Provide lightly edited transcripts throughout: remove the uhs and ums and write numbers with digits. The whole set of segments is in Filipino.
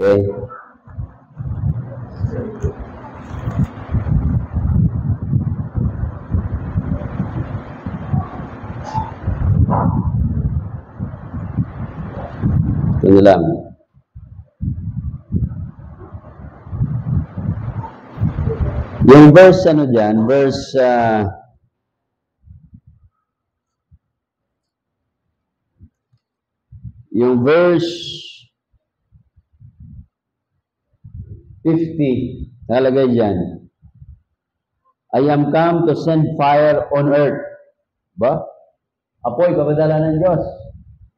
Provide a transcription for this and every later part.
Okay. Ito na lang. Yung verse ano dyan, yung verse 50, nalagay dyan. I am come to send fire on earth. Ba? Apoy, kapadala ng Diyos.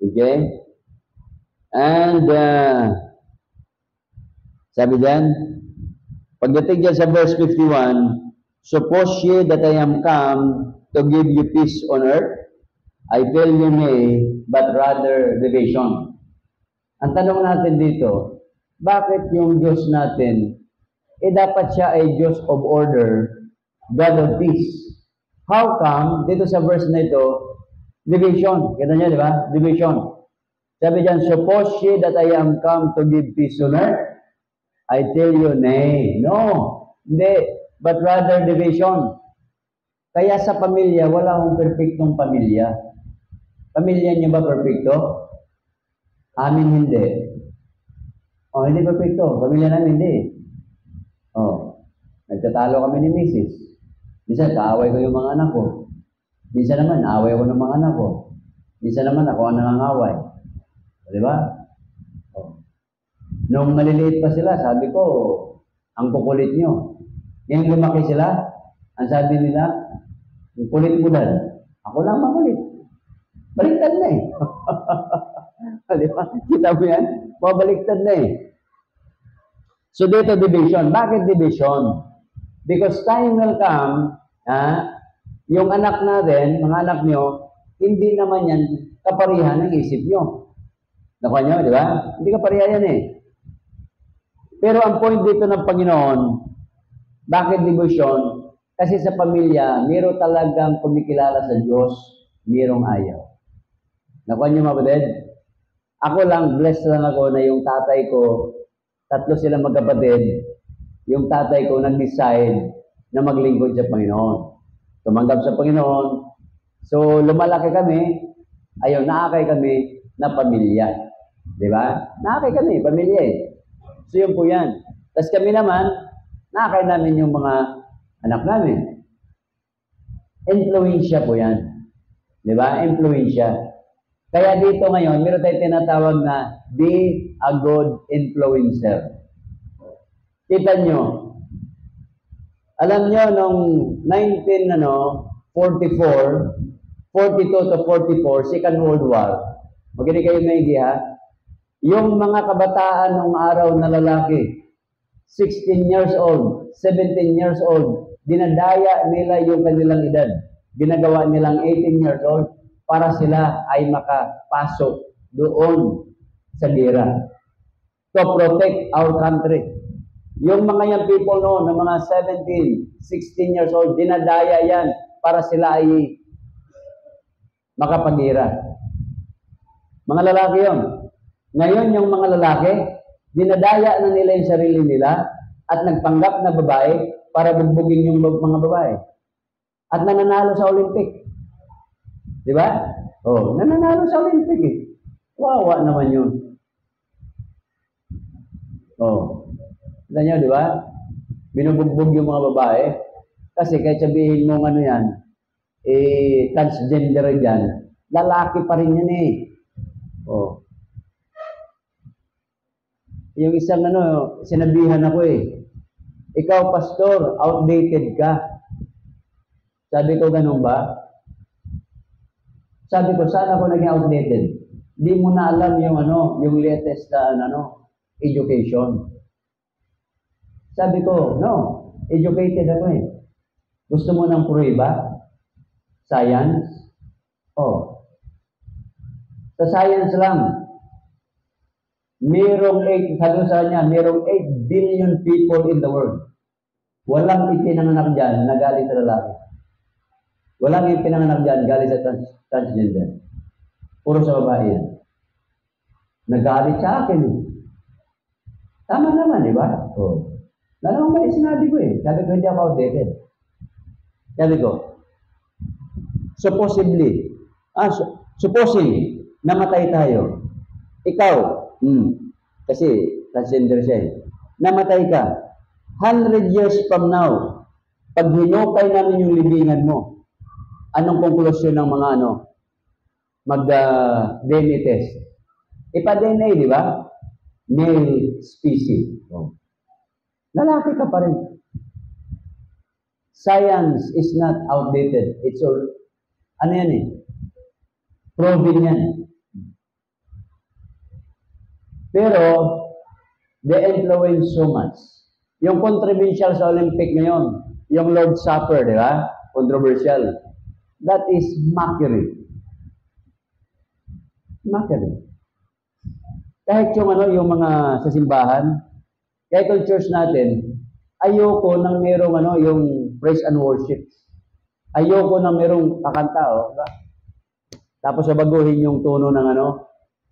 Okay? And, sabi dyan, pagdating dyan sa verse 51, suppose ye that I am come to give you peace on earth? I tell you nay, but rather division. Ang tanong natin dito, bakit yung Diyos natin, dapat siya ay Diyos of order, God of peace. How come, dito sa verse na ito, division. Kita niyo, di ba? Division. Sabi dyan, suppose ye that I am come to give peace on earth? I tell you, nay. No. Hindi. But rather division. Kaya sa pamilya, wala akong perfectong pamilya. Pamilya niyo ba perfecto? Amin hindi. Oh, hindi perfecto. Pamilya namin hindi. Oh, nagtatalo kami ni Mrs. Minsan, kaaway ko yung mga anak ko. Minsan naman, away ko ng mga anak ko. Minsan naman, ako ang nangangaway. Di ba? Oh. Nung maliliit pa sila, sabi ko, ang kukulit nyo. Ngayon lumaki sila, ang sabi nila, ang kulit mo dad. Ako lang makulit. Baliktad na eh. Di ba? Kita mo yan? Mabaliktad na eh. So dito division. Bakit division? Because time will come, yung anak natin, mga anak nyo, hindi naman yan kaparihan ng isip nyo. Nakuha nyo, di ba? Hindi kaparihan yan eh. Pero ang point dito ng Panginoon, bakit division? Kasi sa pamilya, mayroon talagang kumikilala sa Diyos, mayroong ayaw. Nakuha nyo mga kapatid? Ako lang, blessed lang ako na yung tatay ko, tatlo sila magkapatid, yung tatay ko nag-decide na maglingkod sa Panginoon. Tumanggap sa Panginoon. So, lumalaki kami, ayun, naakay kami na pamilya. Di ba? Naakay kami, pamilya eh. So, yun po yan. Tapos kami naman, naakay namin yung mga anak namin. Influensya po yan. Di ba? Influensya. Kaya dito ngayon, meron tayong tinatawag na be a good influencer. Kita nyo, alam nyo, nung 1944, 42 to 44, Second World War, magiging kayo may idea, yung mga kabataan ng araw na lalaki, 16 years old, 17 years old, dinadaya nila yung kanilang edad. Ginagawa nilang 18 years old para sila ay makapasok doon sa gera. To protect our country. Yung mga young people noon, ng mga 17, 16 years old, dinadaya yan para sila ay makapagira. Mga lalaki yon. Ngayon, yung mga lalaki, dinadaya na nila yung sarili nila at nagpanggap na babae para bugbugin yung mga babae. At nananalo sa Olympic. Di ba? Oh, nananalo sa Olympic eh. Wawa naman yun. Oh. Kita nyo, di ba? Binubugbog yung mga babae. Kasi kahit sabihin mo ano yan, transgender yan, lalaki pa rin yan eh. Oh. Yung isang sinabihan ako eh, ikaw pastor, outdated ka. Sabi ko, ganun ba? Sabi ko, saan ako naging outdated? Di mo na alam yung yung latest education. Sabi ko, no, educated ako eh. Gusto mo ng prueba? Science? Oh. Sa science lang, merong 8 billion people in the world. Walang ipinanganak dyan na galing sa lalaki. Walang ipinanganak dyan galing sa transgender. Puro sa babae yan. Nagalit sa akin. Tama naman, di ba? Oh. Alam mo, sinabi ko eh. Sabi ko, hindi ako outdated. Sabi ko, supposing, namatay tayo. Ikaw, kasi transgender siya eh. Namatay ka. 100 years from now, pag hinukay namin yung libingan mo, anong konklusyon ng mga mag-DNA test? Ipa-DNA, di ba? Male species. Oh. Lalaki ka pa rin. Science is not outdated. It's all, yan eh? Proven yan. Pero, they influence so much. Yung controversial sa Olympic ngayon, yung Lord's Supper, di ba? Controversial. That is mockery. Mockery. Kahit yung mga sa simbahan, kahit yung church natin, ayoko nang merong yung praise and worship. Ayoko nang merong kakanta, diba? Tapos baguhin yung tono ng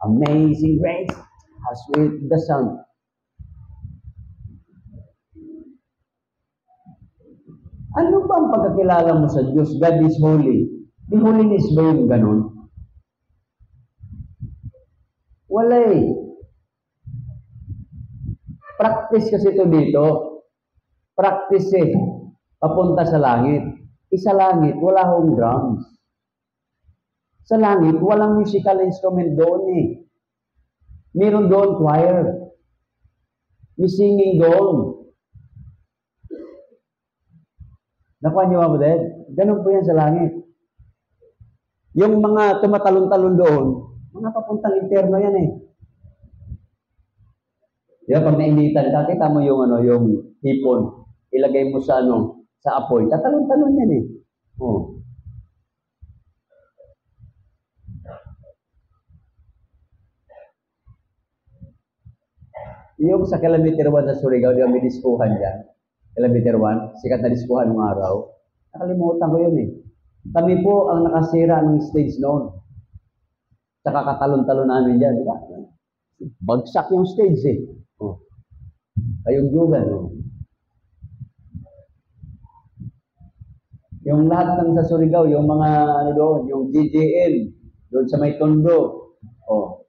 Amazing Grace, how sweet the sound. Ano ba ang pagkakilala mo sa Diyos? God is holy. Di holiness ba yung ganun? Wala eh. Practice kasi ito dito. Practice eh. Papunta sa langit. Sa langit, wala hong drums. Sa langit, walang musical instrument doon eh. Meron doon choir. May singing doon. Nakuha niyo ba, Dad? Ganun po yan sa langit. Yung mga tumatalon-talon doon, mga papuntang impyerno yan eh. Diba, pag nainitan ka, kita mo yung hipon, ilagay mo sa sa apoy, tatalon-talon yan eh. Oh. Yung sa kilometer 1 sa Surigao, di ba may diskuhan dyan? Kilometer 1, sikat na diskuhan ng araw. Nakalimutan ko yun eh. Kami po ang nakasira ng stage noon. Saka katalon-talon namin dyan, di ba? Bagsak yung stage eh. Oh. Kayong yugan, no? Yung lahat ng sa Surigao, yung mga doon, yung GJM, doon sa may Tondo. Oh.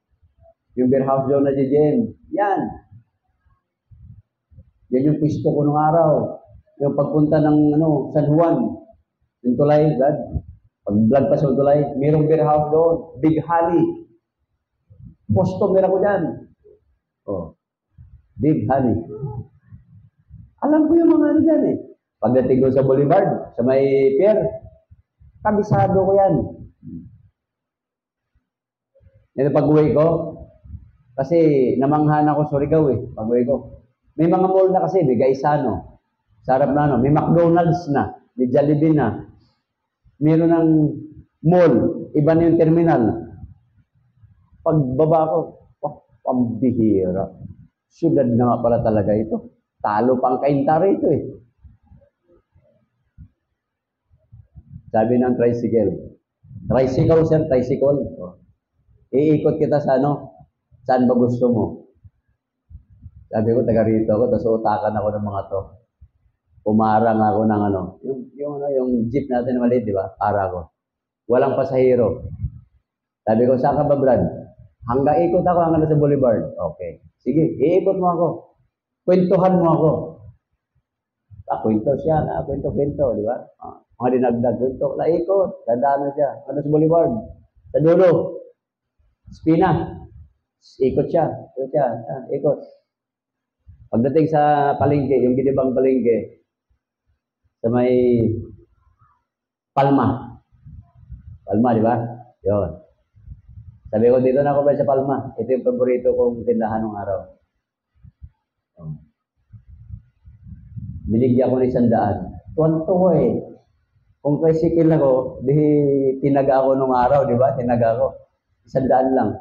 Yung beer house doon na GJM. Yan. Yan yung pisto ko nung araw. Yung pagpunta ng San Juan, yung tulay, God. Pag-vlog pa sa tulay, mayroong beer house doon. Big Holly. Customer ako dyan. Oh. Big Holly. Alam ko yung mga dyan eh. Pagdating doon sa Boulevard, sa may pier, kabisado ko yan. Yan pag-uwi ko, kasi namanghan ako sa Surigao eh, pag-uwi ko. May mga mall na kasi, may Gaisano, sarap na may McDonald's na, may Jollibee na. Meron ng mall, iba na yung terminal. Pagbaba ko, pambihira. Syudad na nga pala talaga ito. Talo pang Kaintara ito eh. Sabi ng tricycle. Tricycle, sir, tricycle. Iikot kita sa saan ba gusto mo? Sabi ko, taga rito ako, tapos utakan ako ng mga to. Umarang ako ng yung jeep natin na maliit, di ba? Para ko. Walang pasahero. Sabi ko, saan ka ba, Brad? Hanggang ikot ako, hanggang sa Boulevard. Okay. Sige, iikot mo ako. Kwentuhan mo ako. Kwento siya, kwento, di ba? Mga dinagdag, kwento. Laikot, dadaan na siya. Hanggang sa Boulevard. Sa dulo. Spina. Ikot siya. Ikot. Pagdating sa palengke, yung ginibang palengke, sa may Palma. Palma, di ba? Yun. Sabi ko, dito na ako ba sa Palma? Ito yung paborito kong tindahan ng araw. Binigyan ko ng 100. Tuwan-tuwa eh. Kung tricycle ako, di tinaga ako nung araw, di ba? Tinaga ako. 100 lang.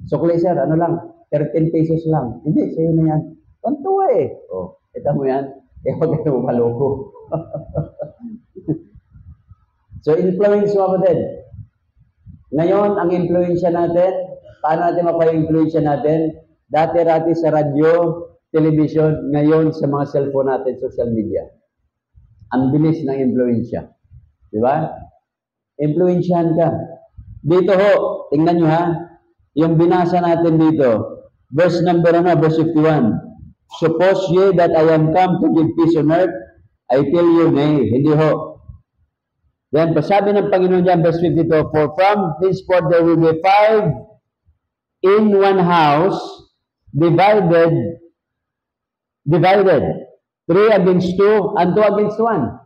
Sukli, sir, 13 pesos lang. Hindi, sa'yo na yan. Tuwan-tuwa eh. Oh, ito mo yan. Huwag ka mo maloko. So, influence mo ba din? Ngayon, ang influensya natin, paano natin makuha yung influensya natin? Dati-rati sa radyo, television, ngayon sa mga cellphone natin, social media. Ang bilis ng impluensya. Di ba? Impluensyahan ka. Dito ho, tingnan nyo ha, yung binasa natin dito, verse number verse 51. Suppose ye that I am come to give peace on earth, I tell you nay. Hindi ho. Then, pasabi ng Panginoon dyan, verse 52, for from henceforth there will be 5 in one house, divided, 3 against 2, and 2 against 1.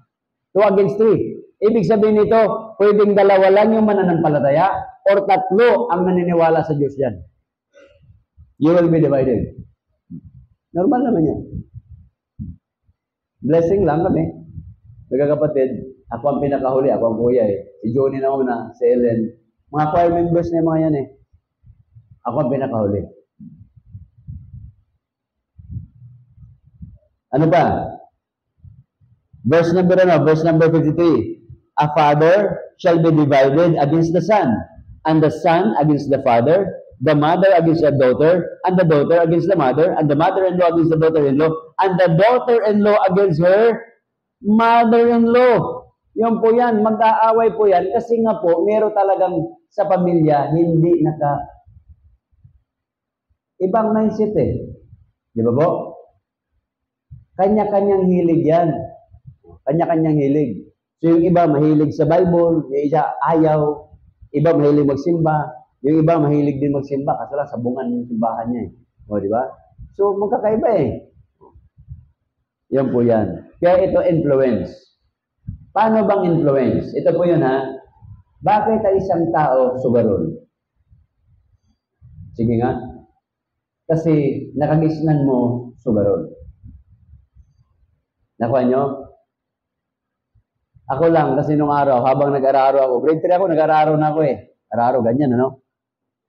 2 against 3. Ibig sabihin nito, pwedeng dalawa lang yung mananampalataya, or 3 ang naniniwala sa Diyos yan. You will be divided. Normal naman yan. Blessing lang kami. Magkakapatid, ako ang pinakahuli, ako ang kuya eh. Si Johnny na una, si Ellen. Mga choir members na yung mga yan eh. Ako ang pinakahuli. Ano pa? Verse number 53. A father shall be divided against the son, and the son against the father, the mother against the daughter, and the daughter against the mother, and the mother-in-law against the daughter-in-law, and the daughter-in-law against her mother-in-law. Yun po yan, mag-aaway po yan, kasi nga po, meron talagang sa pamilya, hindi ibang mindset eh. Di ba po? Kanya-kanyang hilig yan. Kanya-kanyang hilig. So yung iba mahilig sa Bible, yung isa ayaw, iba mahilig magsimba, yung iba mahilig din magsimba kasi lang sabungan yung simbahan niya eh. O, di ba? So magkakaiba eh. Yan po yan. Kaya ito influence. Paano bang influence? Ito po yun ha. Bakit ang isang tao sugarol? Sige nga. Kasi nakagisnan mo sugarol. Nakuha nyo? Ako lang, kasi nung araw, habang nag-araro ako, grade 3 ako, nag-araro na ako eh. Araro, ganyan, ano?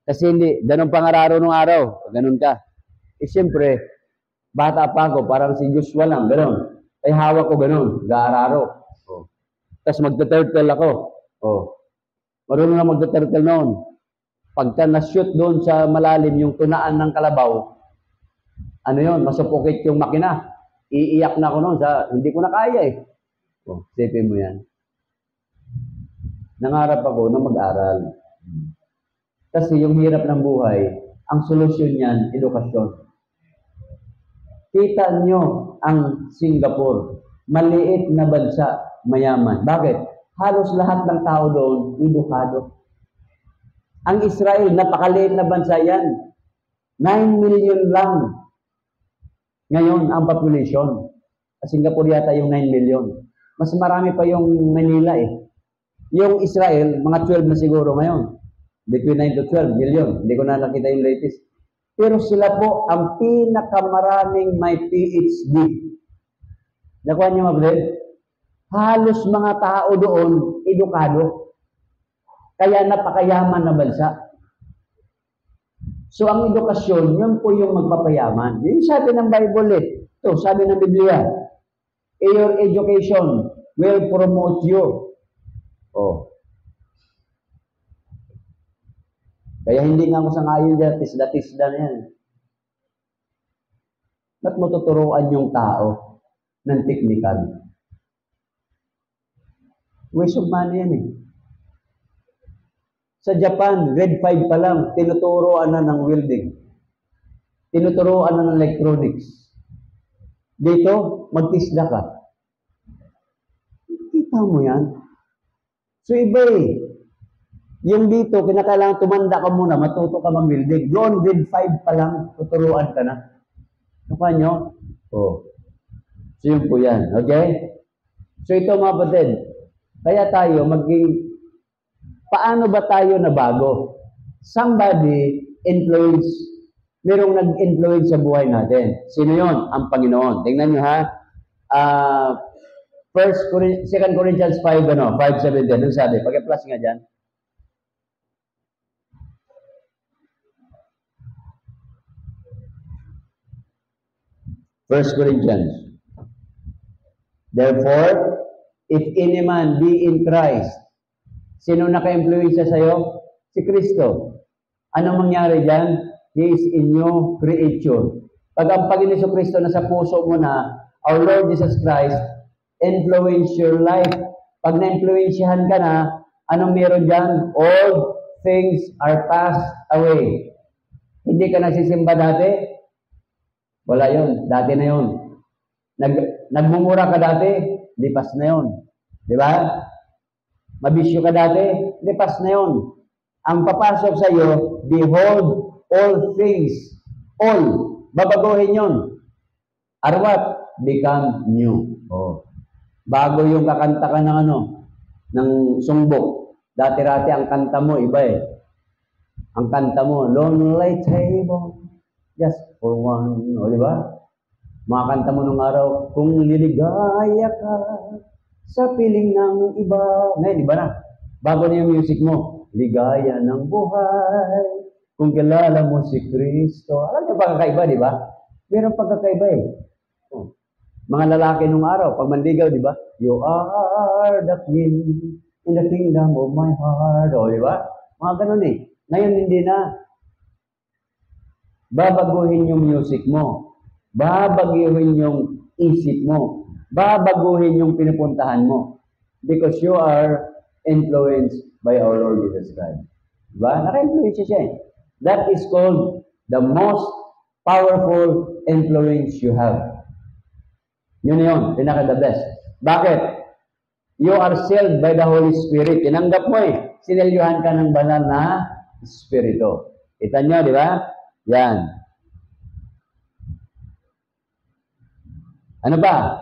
Kasi hindi, ganun pang araro nung araw. Ganun ka. Eh, siyempre, bata pa ako, parang si Joshua lang, ganun. Ay, hawak ko ganun, nag-araro. Oh. Tapos magta-turtle ako. Oh. Marunong na magta-turtle noon. Pagka na-shoot doon sa malalim, yung tunaan ng kalabaw, ano yun, masupukit yung makina. Iiyak na ako noon, hindi ko na kaya eh. Oh, sipin mo yan. Nangarap ako na mag-aral. Kasi yung hirap ng buhay, ang solusyon niyan, edukasyon. Kita nyo ang Singapore, maliit na bansa, mayaman. Bakit? Halos lahat ng tao doon, edukado. Ang Israel, napakaliit na bansa yan. 9 million lang. Ngayon, ang population. Sa Singapore yata yung 9 million. Mas marami pa yung Manila eh. Yung Israel, mga 12 na siguro ngayon. Between 9 to 12 million. Hindi ko na nakita yung latest. Pero sila po ang pinakamaraming may PhD. Nakuha niyo mga halos mga tao doon, edukado. Kaya napakayaman na bansa. So ang edukasyon, yun po yung magpapayaman. Yung sabi ng Bible eh. Ito, sabi ng Biblia. Your education will promote you. Oh. Kaya hindi nga ako sangayon dyan, tisda-tisda na yan. Ba't mo tuturuan yung tao ng technical? Waste of money yan eh. Sa Japan, grade 5 pa lang, tinuturoan na ng welding. Tinuturoan na ng electronics. Dito, magtisda ka. Kita mo yan. So iba eh. Yung dito, kinakailangan tumanda ka muna, matuto ka mag-welding. Doon, grade 5 pa lang, tuturuan ka na. Nakuha nyo? Oh. So yun po yan. Okay? So ito mga kapatid, kaya tayo paano ba tayo nabago? Somebody influence, merong nag-influence sa buhay natin. Sino yon? Ang Panginoon. Tingnan nyo ha. 2 Corinthians 5, 5:17. Ano sabi? Pag-plus nga dyan. First Corinthians. Therefore, if any man be in Christ, sino naka-influensya sa'yo? Si Kristo. Anong mangyari dyan? He is in new creature. Pag ang Panginoon Kristo na sa puso mo na, our Lord Jesus Christ, influence your life. Pag na-influensyahan ka na, anong meron dyan? All things are passed away. Hindi ka nagsisimba dati? Wala yun. Dati na yun. Nagmumura ka dati? Lipas na yun. Di ba? Mabisyo ka dati? Lipas na yun. Ang papasok sa iyo, behold, all things, all, babaguhin yun. Are what? Become new. Oh. Bago yung kakanta ka ng ng sungbok. Dati-rati ang kanta mo, iba eh. Ang kanta mo, lonely table, just for one. O, di ba? Mga kanta mo nung araw, kung liligaya ka sa piling ng iba. Ngayon, di ba na? Bago na yung music mo, ligaya ng buhay, kung kilala mo si Kristo. Alam niyo pagkakaiba, di ba? Meron pagkakaiba eh. Oh. Mga lalaki nung araw, pag manligaw, di ba? You are the queen in the kingdom of my heart. O, di ba? Mga ganun eh. Ngayon, hindi na. Babaguhin yung music mo. Babaguhin yung isip mo. Babaguhin yung pinupuntahan mo. Because you are influenced by our Lord Jesus Christ. Diba? Naka-influence siya eh. That is called the most powerful influence you have. Yun, pinaka-the best. Bakit? You are sealed by the Holy Spirit. Tinanggap mo eh. Sinelyuhan ka ng banal na Espiritu. Kita nyo, di ba? Yan. Ano ba?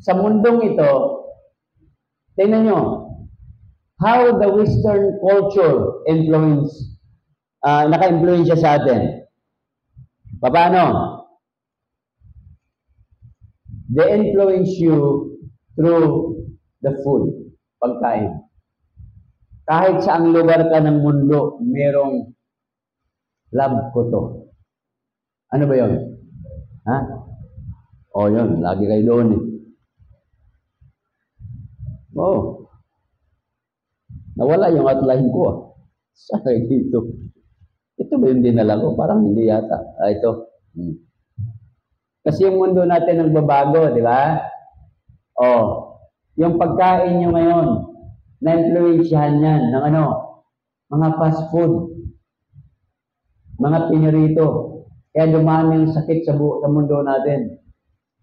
Sa mundong ito, tingnan nyo, how the Western culture naka-influence siya sa atin. Paano? They influence you through the food, pagkain. Kahit saang lugar ka ng mundo, merong love ko to. Ano ba yun? Ha? O yun, lagi kayo doon eh. Oh. Nawala yung outline ko ah. Saan kayo dito? Ito ba yung dinala ko? Parang hindi yata. Ito. Kasi yung mundo natin nagbabago, di ba? Oh. Yung pagkain nyo ngayon, na-influensyahan yan ng mga fast food, mga pinirito. Kaya dumami yung sakit sa mundo natin.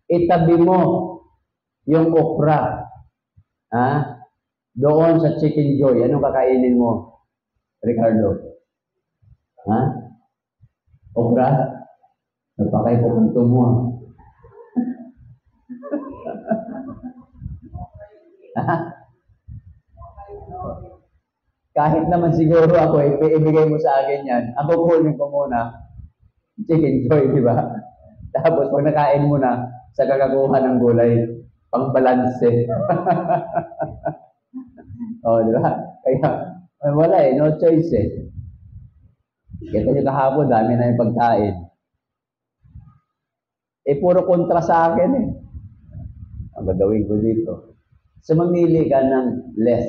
Itabi mo yung okra. Ha? Doon sa Chicken Joy. Anong kakainin mo, Ricardo? Ha? Okra? Napakaipupunto mo. Kahit naman siguro ako, ibigay mo sa akin yan, ako kunin ko muna, Chicken Joy, di ba? Tapos pag nakain mo na, sa kakakuha ng gulay, pang-balanse. O, di ba? Kaya, wala eh, no choice eh. Kita nyo kahapon, dami na yung pagkain. Puro kontra sa akin eh. Ang gagawin ko dito. So, mamili ka ng less.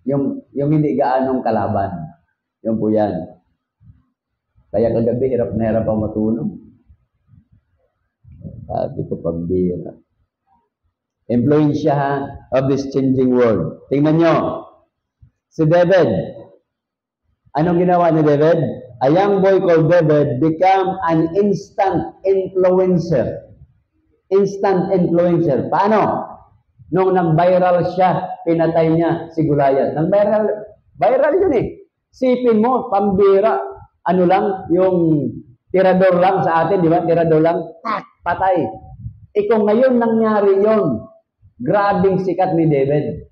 Yung hindi gaanong kalaban. Yung po yan. Kaya kagabi, hirap na hirap ang matulog. Sabi ko, pambira. Influensya of this changing world. Tingnan nyo. Si David. Anong ginawa ni David? A young boy called David became an instant influencer. Instant influencer. Paano? Nung nag-viral siya, pinatay niya si Goliath. Viral yun eh. Sipin mo, pambira. Ano lang, yung tirador lang sa atin, di ba? Tirador lang, patay. Kung ngayon nangyari yon, grabing sikat ni David.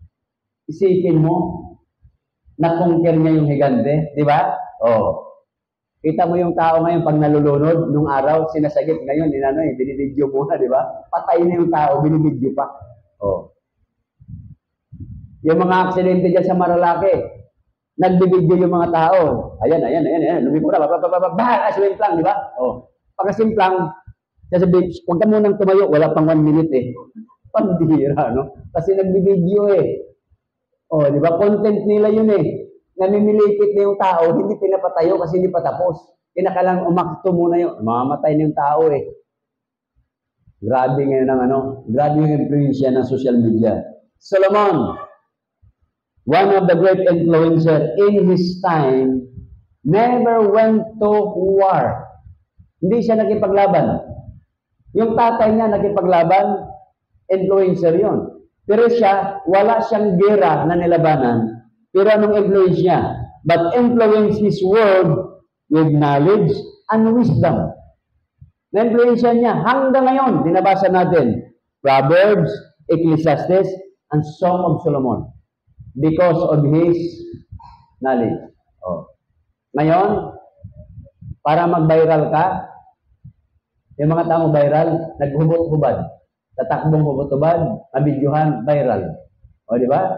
Isipin mo, na-conquer niya yung higante, di ba? Oh. Kita mo yung tao ngayon pag nalulunod, nung araw, sinasagip ngayon, binibidyo muna, di ba? Patay na yung tao, binibidyo pa. Oh. Yung mga aksidente dyan sa Marilake, nagbibidyo yung mga tao. Ayan, lumipura, aswimplang, di ba? Oh. Pagkasimplang, sasabihin, huwag ka munang tumayo, wala pang 1 minute eh. Pambira, no? Kasi nagbibidyo eh. Oh, di ba? Content nila yun eh. Namimilipit na yung tao, hindi pinapatayo kasi hindi pa tapos. Kinakailangan umakto muna yun. Mamamatay na yung tao eh. Grabe ngayon grabe yung influensya ng social media. Solomon, one of the great influencer in his time, never went to war. Hindi siya nakipaglaban. Yung tatay niya nakipaglaban, influencer yon. Pero siya, wala siyang gera na nilabanan. Pero anong influence niya? But influence his word with knowledge and wisdom. Na-influence niya hanggang ngayon, dinabasa natin, Proverbs, Ecclesiastes, and Song of Solomon. Because of his knowledge. Oh. Ngayon, para mag-viral ka, yung mga tao viral, naghubot-hubad. Tatakbong hubot-hubad, mabidyohan, viral. O, di ba?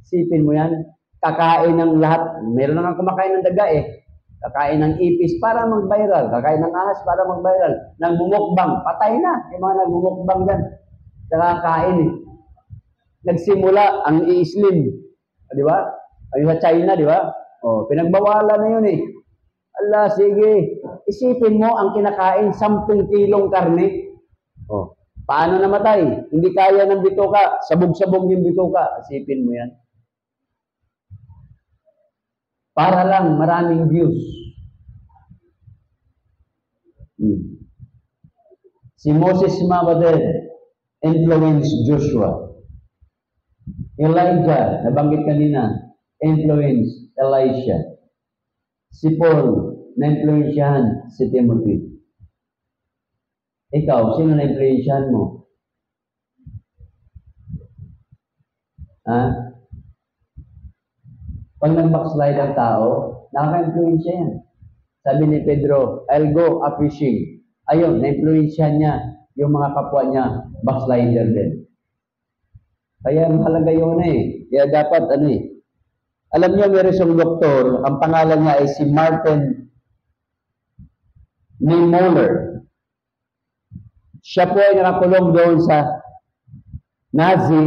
Sipin mo yan. Kakain ng lahat. Meron na nga kumakain ng daga eh. Kakain ng ipis para mag-viral. Kakain ng ahas para mag-viral. Nang bumukbang, patay na. Yung mga nagbumukbang dyan. Kakain eh. Nagsimula ang i-slim. Di ba? Ay sa China, di ba? O, pinagbawalan na yun eh. Allah, sige. Isipin mo ang kinakain 10 kilong karne. Oh, paano namatay? Hindi kaya ng bituka. Sabog-sabog yung bituka. Isipin mo yan. Para lang maraming views. Si Moses Mabadel influence Joshua. Elijah, nabanggit kanina, influence Elisha. Si Paul, na-influensyahan si Timothy. Ikaw, sino na-influensyahan mo? Ha? Pag nag-backslide ang tao, nakaka-influensya yan. Sabi ni Pedro, I'll go a fishing. Ayun, na-influensyahan niya yung mga kapwa niya, backslider din. Kaya mahalaga yun eh. Kaya dapat alam niyo, meron siyang doktor, ang pangalan niya ay si Martin Niemöller. Siya po ay nakakulong doon sa Nazi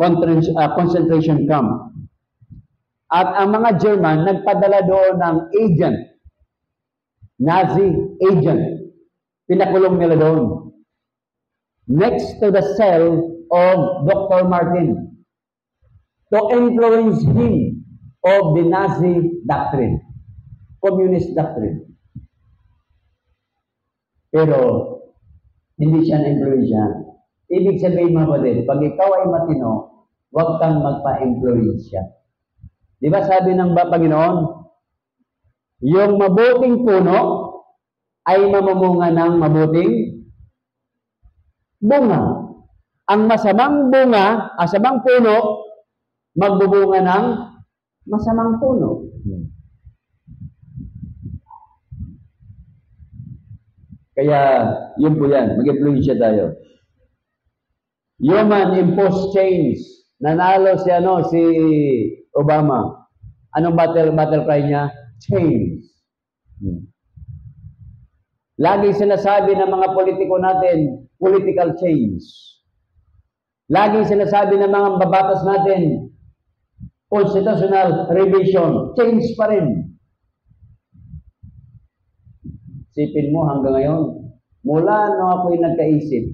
concentration camp. At ang mga German nagpadala doon ng agent, Nazi agent. Pinakulong nila doon. Next to the cell of Dr. Martin to influence him of the Nazi doctrine, communist doctrine. Pero, hindi siya na-influensyahan. Ibig sabihin mga kapatid, pag ikaw ay matino, huwag kang magpa-influensya. Di ba sabi ng Panginoon, yung mabuting puno ay mamumunga ng mabuting bunga. Ang masamang bunga, masamang puno, magbubunga ng masamang puno. Kaya, yun po yan. Mag-influensya tayo. Human imposed change. Nanalo si Obama. Anong battle cry niya? Change. Lagi sinasabi ng mga politiko natin, political change. Lagi sinasabi ng mga babatas natin, constitutional revision. Change pa rin. Sipin mo hanggang ngayon, mula nung ako'y nagkaisip,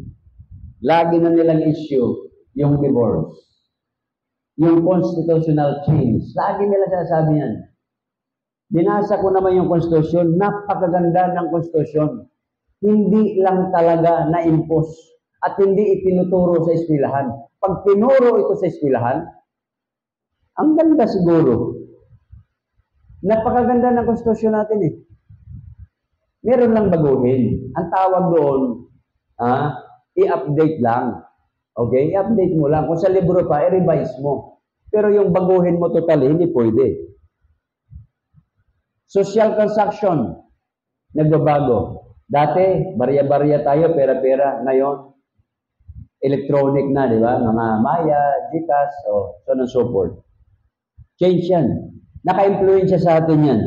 lagi na nilang issue yung divorce. Yung constitutional change. Lagi nila sinasabi yan. Binasa ko naman yung konstitusyon, napakaganda ng konstitusyon. Hindi lang talaga na-impose at hindi itinuturo sa eskwelahan. Pag tinuro ito sa eskwelahan, ang ganda siguro. Napakaganda ng konstitusyon natin eh. Meron lang baguhin. Ang tawag doon, i-update lang. Okay? I-update mo lang. Kung sa libro pa, i-revise mo. Pero yung baguhin mo totally, hindi pwede. Social transaction, nagbabago. Dati, barya-barya tayo, pera-pera. Ngayon, electronic na, di ba? Mga Maya, GCash, so on and so forth. Change yan. Naka-influensya sa atin yan.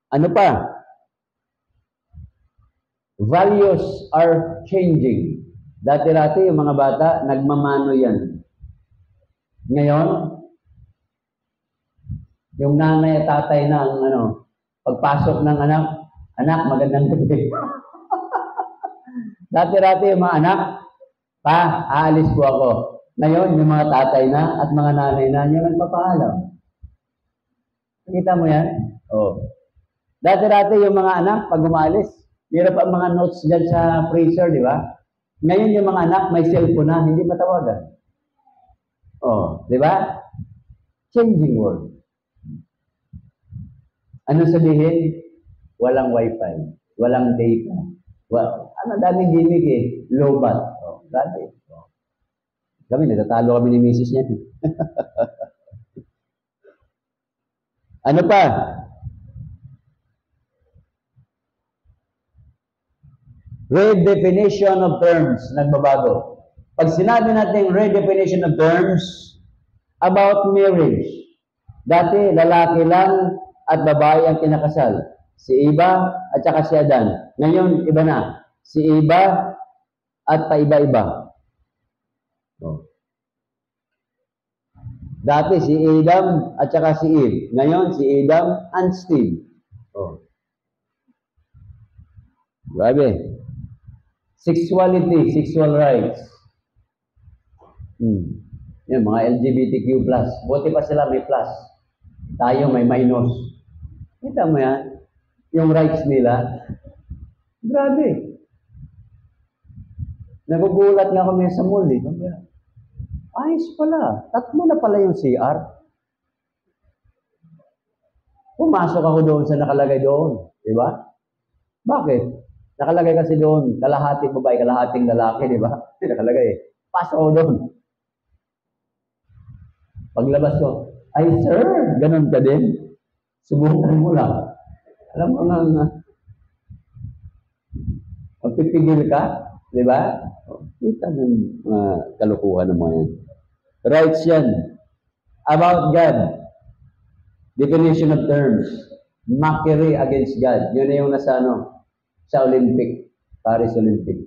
Ano pa? Values are changing. Dati-dati, yung mga bata, nagmamano yan. Ngayon, Yung nanay at tatay na ang pagpasok ng anak, magandang gabi. Dati-dati yung mga anak, pa, aalis po ako. Ngayon, yung mga tatay na at mga nanay na yung nagpapaalam. Nakita mo yan? Oh. Dati-dati yung mga anak, pag umalis, meron pa mga notes dyan sa freezer, di ba? Ngayon yung mga anak, may cellphone na, hindi matawagan. Oh, di ba? Changing world. Ano sabihin? Walang wifi, walang data. Daming gimmick eh. Low bat. Oh, dati. Oh. Kami, natatalo kami ni misis niya. Ano pa? Redefinition of terms, nagbabago. Pag sinabi natin redefinition of terms, about marriage. Dati, lalaki lang at babae ang kinakasal. Si Eva at saka si Adan. Ngayon, iba na. Si Eva at paiba-iba. Oh. Dati, si Adam at saka si Eve. Ngayon, si Adam and Steve. Oh. Grabe. Sexuality, sexual rights. Yan, mga LGBTQ+. Buti pa sila may plus. Tayo may minus. Kita mo yan? Yung rights nila. Grabe. Nagugulat nga kami sa mall eh. Ayos pala. 3 na pala yung CR. Pumasok ako doon sa nakalagay doon. Diba? Bakit? Nakalagay kasi doon, kalahating babae, kalahating lalaki, di ba? Nakalagay eh. Pasok ako doon. Paglabas ko, ay sir, ganun ka din. Subukan mo lang. Alam mo nga, magpipigil ka, di ba? Kita ng kalukuhan ng mga yan. Rights yan. About God. Definition of terms. Mockery against God. Yun na yung nasa sa Olympic. Paris Olympic.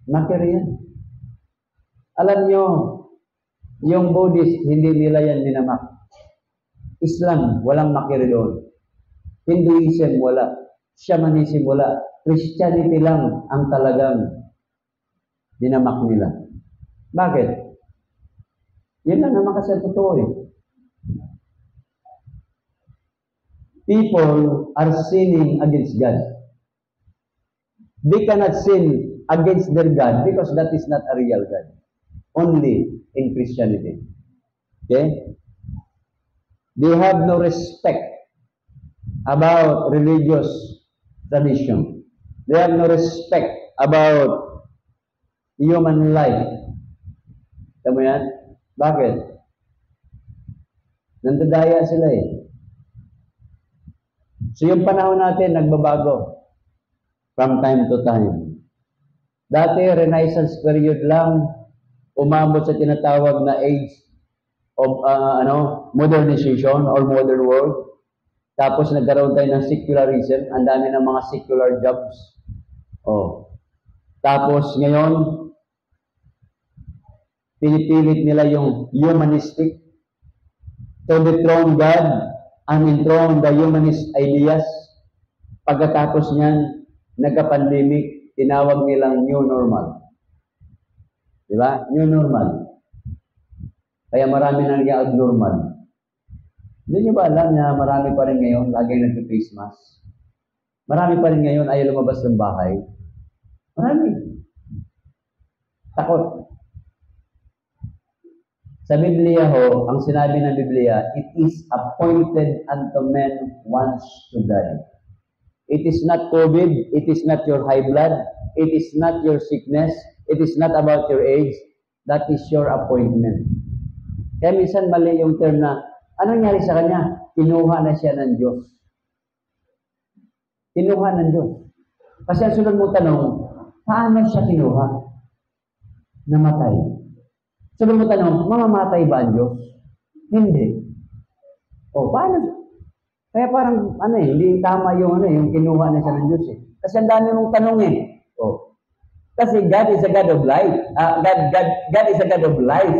Mockery yan. Alam nyo, yung Buddhist, hindi nila yan minamak. Islam, walang mockery doon. Hinduism, wala. Shamanism, wala. Christianity lang ang talagang dinamak nila. Bakit? Yan lang naman kasi totoo eh. People are sinning against God. They cannot sin against their God because that is not a real God. Only in Christianity. Okay? They have no respect about religious tradition. They have no respect about human life. Tama mo yan? Bakit? Nandadaya sila eh. So yung panahon natin, nagbabago. From time to time. Dati, Renaissance period lang, umabot sa tinatawag na age of modernization or modern world. Tapos nagkaroon tayo ng secularism, ang dami ng mga secular jobs. Oh. Tapos ngayon, pinipilit nila yung humanistic to dethrone God and enthrone the humanist ideas. Pagkatapos niyan, nagka-pandemic, tinawag nilang new normal. Di ba? New normal. Kaya marami nang abnormal. Hindi nyo ba alam na marami pa rin ngayon, lagi nag-face mask? Marami pa rin ngayon ayaw lumabas ng bahay. Marami. Takot. Sa Biblia ho, ang sinabi ng Biblia, it is appointed unto men once to die. It is not COVID, it is not your high blood, it is not your sickness, it is not about your age, that is your appointment. Kaya minsan mali yung term na, ano nangyari sa kanya? Kinuha na siya ng Diyos. Kinuha ng Diyos. Kasi ang sunod mong tanong, paano siya kinuha? Namatay. Sunod mong tanong, mamamatay ba ang Diyos? Hindi. O, paano? Kaya parang, hindi tama yung, yung kinuha na siya ng Diyos eh. Kasi ang dami mong tanong eh. O, kasi God is a God of life. God is a God of life,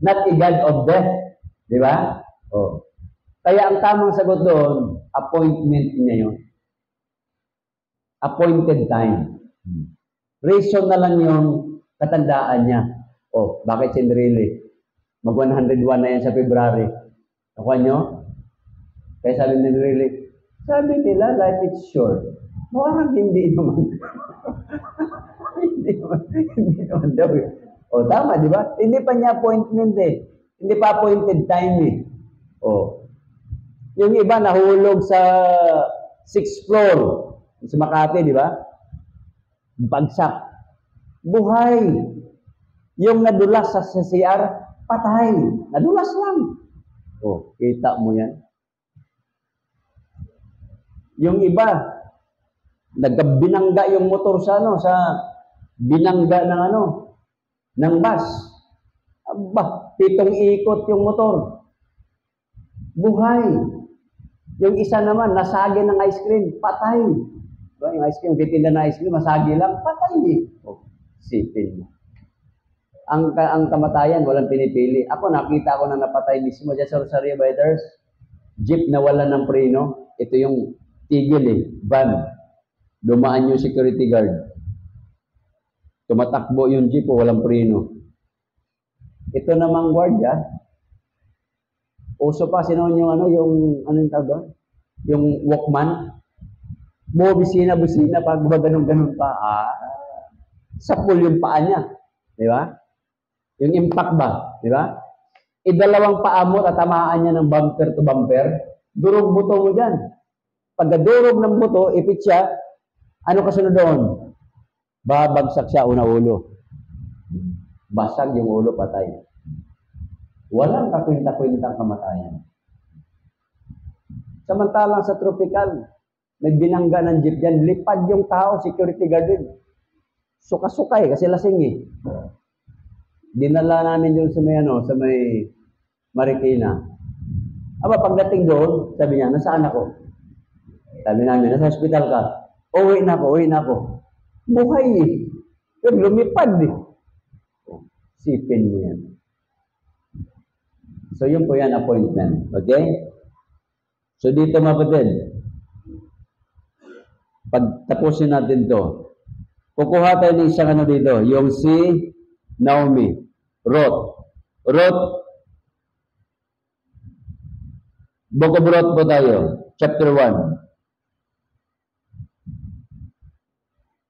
not a God of death. Di ba? O. Kaya ang tamang sagot doon, appointment niya yun. Appointed time. Reason na lang yung katandaan niya. Oh, bakit si Enrile? Mag 101 na yan sa February. Nakuha nyo? Kaya sabi ni Enrile, sabi nila, life is short. Parang hindi naman. hindi naman daw eh. O, tama, di ba? Hindi pa niya appointment eh. Hindi pa appointed time eh. O. Yung iba nahulog sa 6th floor sa Makati, di ba? Bagsak. Buhay. Yung nadulas sa CR, patay. Nadulas lang. O, kita mo yan. Yung iba, nagkabinangga yung motor sa binangga ng bus. Aba, 7 ikot yung motor. Buhay. Yung isa naman, nasagi ng ice cream, patay. So, yung ice cream, titinda na ice cream, masagi lang, patay eh. Oh, sipin mo. Ang kamatayan, walang pinipili. Ako, nakita ko na napatay mismo dyan sa Rosario Riders. Jeep na wala ng preno. Ito yung tigil eh, van. Dumaan yung security guard. Tumatakbo yung jeep o walang preno. Ito namang guardia. Uso pa, sino yung yung tawag? Yung Walkman. Busina, pag ganun pa. Sapul yung paa niya. Di ba? Yung impact ba? Di ba? Idalawang paa mo, tatamaan niya ng bumper to bumper. Durog buto mo dyan. Pagkadurog ng buto, ipit siya, ano kasunod doon? Babagsak siya una ulo. Basag yung ulo, patay. Walang kakwinta-kwintang kamatayan. Samantalang sa tropical, may binangga ng jeep dyan, lipad yung tao, security guard din. Suka-sukay, kasi lasing eh. Dinala namin yung sa may Marikina. Aba, pagdating doon, sabi niya, nasaan ako? Sabi namin, nasa hospital ka. Uwi na ako. Buhay eh. Pero lumipad eh. Sipin mo yan. So, yun po yan, appointment. Okay? So, dito mga kapatid, pagtapusin natin to, kukuha tayo ng isang dito, yung si Naomi, Ruth, Book of Ruth po tayo, chapter 1.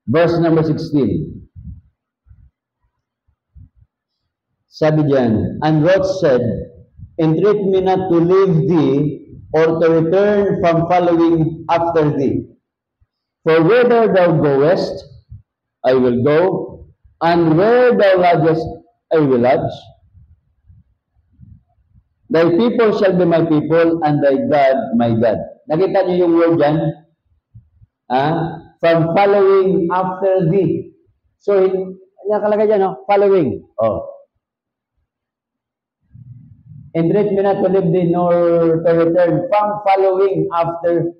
Verse number 16. Sabi diyan, and Ruth said, entreat me not to leave thee, or to return from following after thee. For whither thou goest, I will go, and where thou lodgest, I will lodge. Thy people shall be my people, and thy God my God. Nakita niyo yung word dyan? From following after thee. So, nakalagay dyan, no? Following. Oh. Entreat me not to leave thee, nor to return from following after.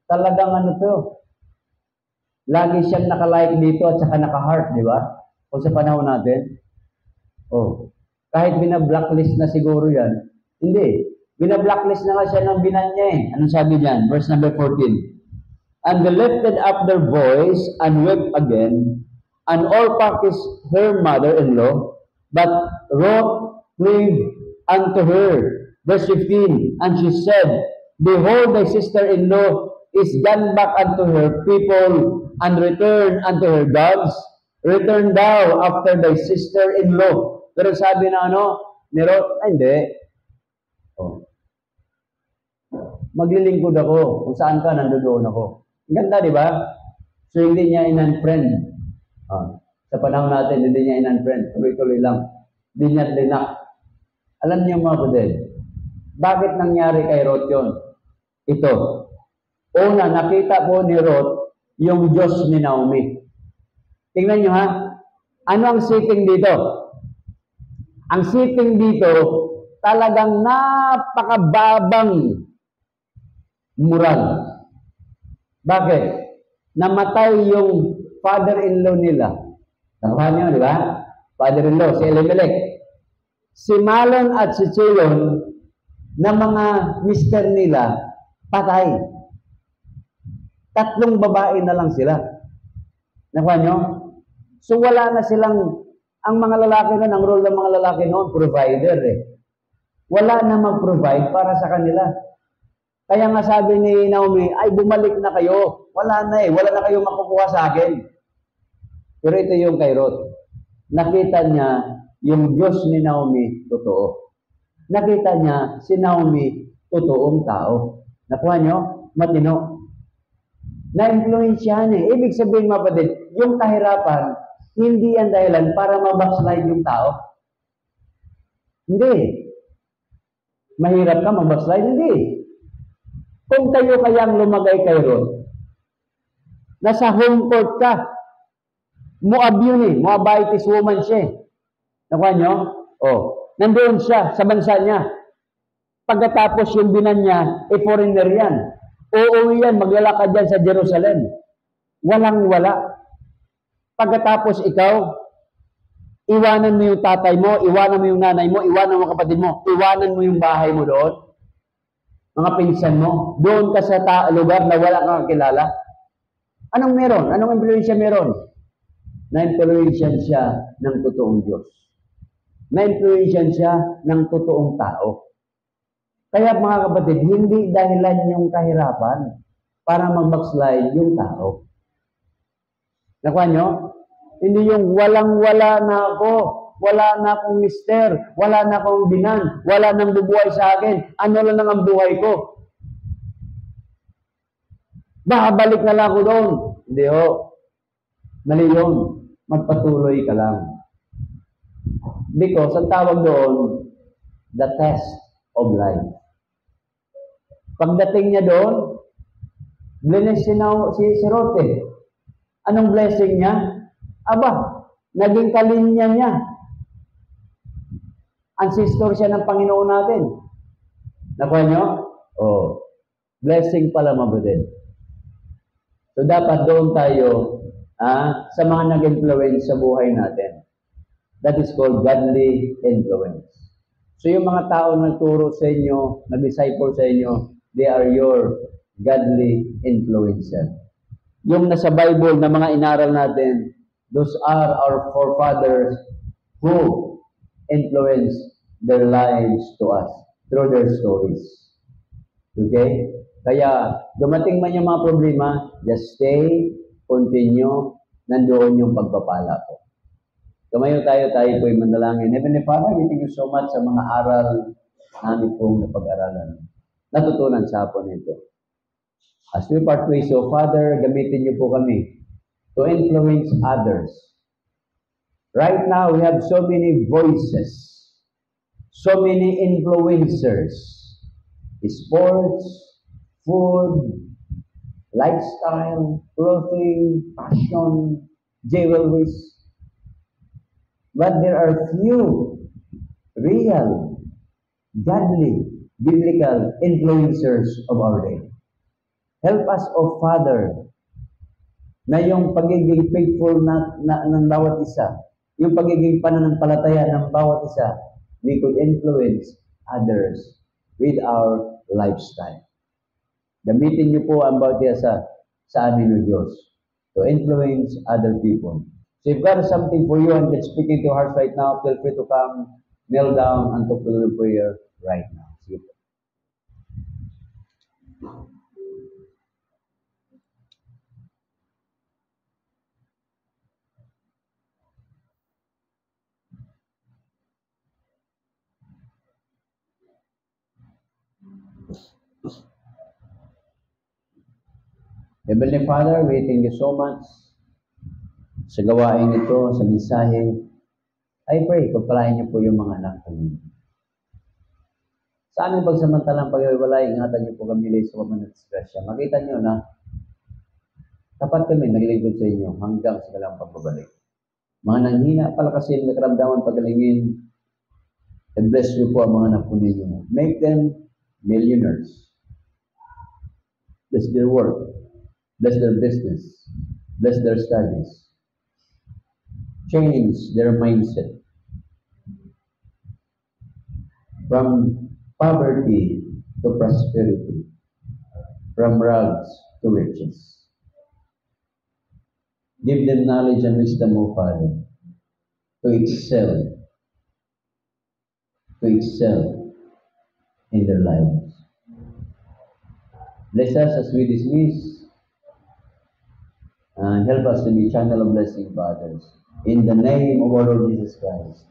Talagang to. Lagi siyang nakalike dito at saka naka-heart, di ba? O sa panahon natin. Oh. Kahit bina-blacklist na siguro yan. Hindi. Bina-blacklist na nga siya ng binanya eh. Anong sabi diyan? Verse number 14. And they lifted up their voice and wept again, and Orpah kissed her mother-in-law, but Ruth cleaved unto her. Verse 15. And she said, behold, thy sister-in-law is gone back unto her people, and returned unto her gods. Return thou after thy sister-in-law. Pero sabi na ni Ruth, hindi. Oh. Maglilingkod ako. Kung saan ka, nandoon ako. Ang ganda, di ba? So, hindi niya in-unfriend. Sa panahon natin, hindi niya in-unfriend. Tuloy-tuloy lang. Hindi niya linak. Alam niyo mga kapatid, bakit nangyari kay Ruth yun? Ito. Una, nakita po ni Ruth yung Diyos ni Naomi. Tingnan niyo ha. Ano ang setting dito? Ang setting dito, talagang napakababang moral. Bakit? Namatay yung father-in-law nila. Nakuha niyo, di ba? Father-in-law, si Elimelech. Si Malon at si Chilon, na mga mister nila patay. 3 babae na lang sila. Nakuha nyo? So wala na silang, ang mga lalaki noon, ang role ng mga lalaki noon, provider eh. Wala na mag-provide para sa kanila. Kaya nga sabi ni Naomi, ay bumalik na kayo. Wala na eh, wala na kayong makukuha sa akin. Pero ito yung kay Ruth. Nakita niya yung Diyos ni Naomi, totoo. Nakita niya si Naomi, totoong tao. Nakuha nyo? Matino. Na-influensyahan eh. Ibig sabihin mga kapatid, yung kahirapan, hindi yan dahilan para mabackslide yung tao. Hindi. Mahirap ka mabackslide? Hindi. Kung kayo kayang lumagay kay Ruth, nasa home court ka, Moab yun eh. Moabitess woman siya eh. Nakuha nyo? Oh. Nandoon siya sa bansa niya. Pagkatapos yung binan niya, foreigner yan. Uuwi yan, maglalakad yan sa Jerusalem. Walang-wala. Pagkatapos ikaw, iwanan mo yung tatay mo, iwanan mo yung nanay mo, iwanan mo kapatid mo, iwanan mo yung bahay mo doon, mga pinsan mo, doon ka sa lugar na wala kang kilala. Anong meron? Anong impluensya meron? Na-influensyan siya ng totoong Diyos. Na-influensyan siya ng totoong tao. Kaya mga kapatid, hindi dahilan yung kahirapan para mag-backslide yung tao. Nakuha nyo? Hindi yung walang-wala na ako, wala na akong mister, wala na akong binan, wala nang bubuhay sa akin, ano lang ang buhay ko? Babalik na lang ako doon. Hindi ho. Mali yun. Magpatuloy ka lang. Because ang tawag doon, the test of life. Pagdating niya doon, bless si Ruth eh. Anong blessing niya? Aba, naging kalinya niya. Ancestor siya ng Panginoon natin. Nakuha nyo? Oh, blessing pala mabutin. So dapat doon tayo sa mga nag-influence sa buhay natin. That is called godly influence. So yung mga tao nagturo sa inyo, nag-disciple sa inyo, they are your godly influencer. Yung nasa Bible na mga inaral natin, those are our forefathers who influenced their lives to us through their stories. Okay? Kaya dumating man yung mga problema, just stay, continue, nandoon yung pagpapala ko. Tumayo tayo po'y manalangin. Heavenly Father, we thank you so much sa mga aral namin pong napag-aralan. Natutunan sa hapon ito. As we part ways, so Father, gamitin niyo po kami to influence others. Right now, we have so many voices, so many influencers, sports, food, lifestyle, clothing, fashion, jewelries. But there are few real, godly, biblical influencers of our day. Help us, O Father, na yung pagiging faithful ng bawat isa, yung pagiging pananampalataya ng bawat isa, we could influence others with our lifestyle. Gamitin niyo po ang bawat isa sa amin ng Diyos to influence other people. So if God has something for you and it's speaking to hearts right now, feel free to come, kneel down, and talk to the prayer right now. Sige po. Heavenly Father, we thank you so much sa gawain ito, sa mensahe. I pray, pagpalain niyo po yung mga anak ko. Sa aming pagsamantalang pag-iwalay, ingatan niyo po kami sa pamanan at grasya. Makita niyo na tapat kami naglingkod sa inyo hanggang sa kalang pagbabalik. Mga nanghina, palakasin, nakaramdaman, pagalingin, and bless niyo po ang mga anak po ninyo. Make them millionaires. Bless their work. Bless their business. Bless their studies. Change their mindset from poverty to prosperity, from rags to riches. Give them knowledge and wisdom, O Father, to excel in their lives. Bless us as we dismiss and help us to be channel of blessing for others. In the name of our Lord Jesus Christ.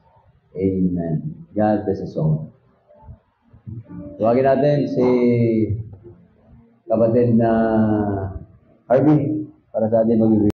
Amen. God bless us all. Tuwagin natin si kapatid na Harvey para sa ating mag